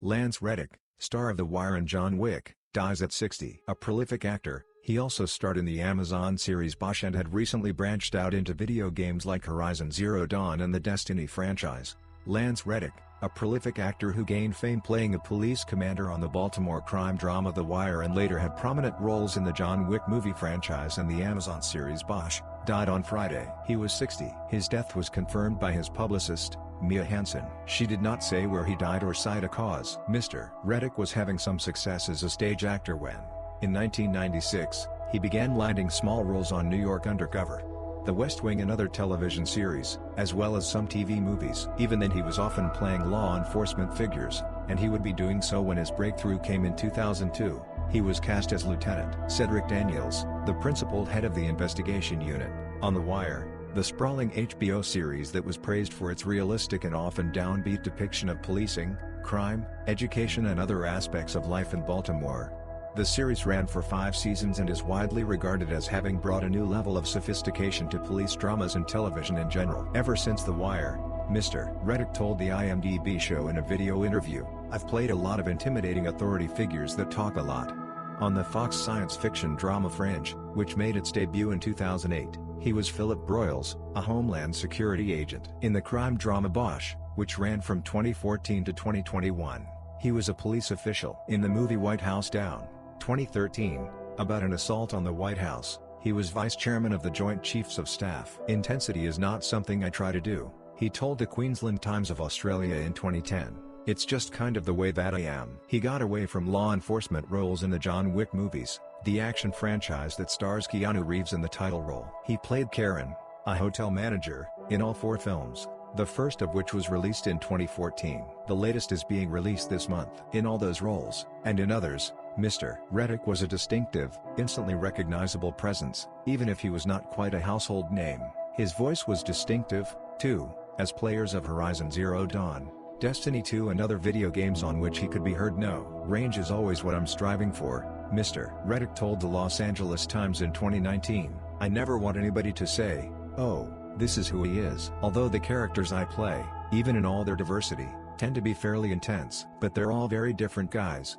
Lance Reddick, star of The Wire and John Wick, dies at 60. A prolific actor, he also starred in the Amazon series Bosch and had recently branched out into video games like Horizon Zero Dawn and the Destiny franchise. Lance Reddick, a prolific actor who gained fame playing a police commander on the Baltimore crime drama The Wire and later had prominent roles in the John Wick movie franchise and the Amazon series Bosch, died on Friday. He was 60. His death was confirmed by his publicist, Mia Hansen. She did not say where he died or cite a cause. Mr. Reddick was having some success as a stage actor when, in 1996, he began landing small roles on New York Undercover, The West Wing and other television series, as well as some TV movies. Even then he was often playing law enforcement figures, and he would be doing so when his breakthrough came in 2002. He was cast as Lieutenant Cedric Daniels, the principal head of the investigation unit, on The Wire, the sprawling HBO series that was praised for its realistic and often downbeat depiction of policing, crime, education and other aspects of life in Baltimore. The series ran for 5 seasons and is widely regarded as having brought a new level of sophistication to police dramas and television in general. Ever since The Wire, Mr. Reddick told the IMDb show in a video interview, "I've played a lot of intimidating authority figures that talk a lot." On the Fox science fiction drama Fringe, which made its debut in 2008, he was Philip Broyles, a Homeland Security agent. In the crime drama Bosch, which ran from 2014 to 2021, he was a police official. In the movie White House Down, 2013, about an assault on the White House, he was vice chairman of the Joint Chiefs of Staff. "Intensity is not something I try to do," he told the Queensland Times of Australia in 2010. "It's just kind of the way that I am." He got away from law enforcement roles in the John Wick movies, the action franchise that stars Keanu Reeves in the title role. He played Karen, a hotel manager, in all 4 films, the first of which was released in 2014. The latest is being released this month. In all those roles, and in others, Mr. Reddick was a distinctive, instantly recognizable presence, even if he was not quite a household name. His voice was distinctive, too, as players of Horizon Zero Dawn, Destiny 2 and other video games on which he could be heard. "No, range is always what I'm striving for," Mr. Reddick told the Los Angeles Times in 2019. "I never want anybody to say, 'Oh, this is who he is.' Although the characters I play, even in all their diversity, tend to be fairly intense. But they're all very different guys."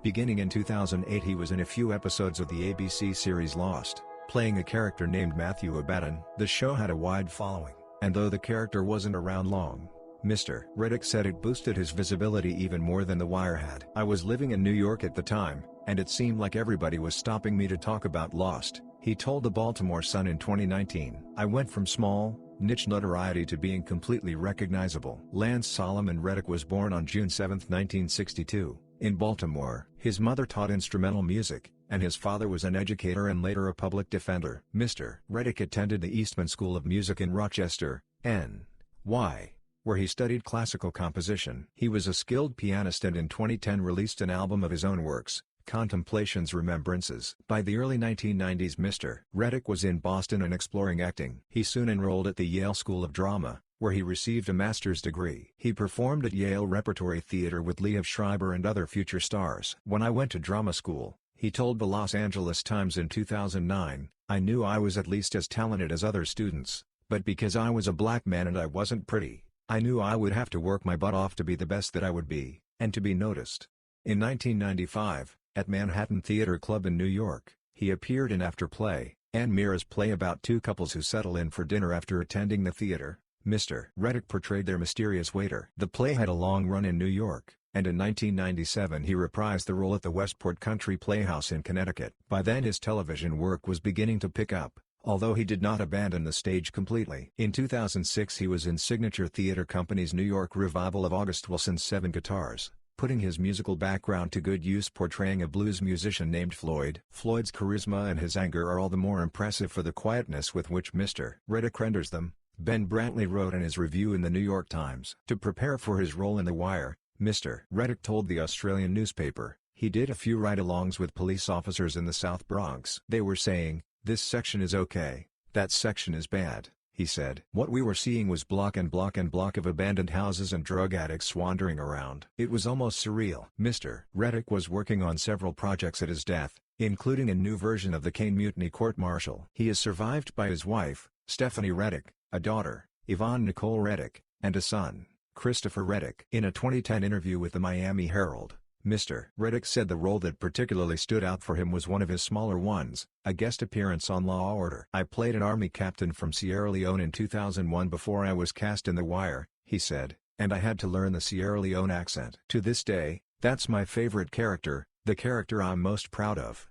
Beginning in 2008 he was in a few episodes of the ABC series Lost, playing a character named Matthew Abaddon. The show had a wide following, and though the character wasn't around long, Mr. Reddick said it boosted his visibility even more than The Wire had. "I was living in New York at the time, and it seemed like everybody was stopping me to talk about Lost," he told the Baltimore Sun in 2019. "I went from small, niche notoriety to being completely recognizable." Lance Solomon Reddick was born on June 7, 1962, in Baltimore. His mother taught instrumental music, and his father was an educator and later a public defender. Mr. Reddick attended the Eastman School of Music in Rochester, N.Y., where he studied classical composition. He was a skilled pianist and in 2010 released an album of his own works, Contemplations Remembrances. By the early 1990s Mr. Reddick was in Boston and exploring acting. He soon enrolled at the Yale School of Drama, where he received a master's degree. He performed at Yale Repertory Theater with Liev Schreiber and other future stars. "When I went to drama school," he told the Los Angeles Times in 2009, "I knew I was at least as talented as other students, but because I was a black man and I wasn't pretty, I knew I would have to work my butt off to be the best that I would be, and to be noticed." In 1995, at Manhattan Theater Club in New York, he appeared in After Play, Anne Meara's play about 2 couples who settle in for dinner after attending the theater. Mr. Reddick portrayed their mysterious waiter. The play had a long run in New York, and in 1997 he reprised the role at the Westport Country Playhouse in Connecticut. By then his television work was beginning to pick up, although he did not abandon the stage completely. In 2006 he was in Signature Theater Company's New York revival of August Wilson's 7 Guitars, putting his musical background to good use portraying a blues musician named Floyd. Floyd's charisma and his anger are all the more impressive for the quietness with which Mr. Reddick renders them, Ben Brantley wrote in his review in the New York Times. To prepare for his role in The Wire, Mr. Reddick told the Australian newspaper, "He did a few ride-alongs with police officers in the South Bronx. They were saying, 'This section is okay, that section is bad,'" he said. "What we were seeing was block and block and block of abandoned houses and drug addicts wandering around. It was almost surreal." Mr. Reddick was working on several projects at his death, including a new version of the Caine Mutiny court-martial. He is survived by his wife, Stephanie Reddick, a daughter, Yvonne Nicole Reddick, and a son, Christopher Reddick. In a 2010 interview with the Miami Herald, Mr. Reddick said the role that particularly stood out for him was one of his smaller ones, a guest appearance on Law & Order. "I played an army captain from Sierra Leone in 2001 before I was cast in The Wire," he said, "and I had to learn the Sierra Leone accent. To this day, that's my favorite character, the character I'm most proud of."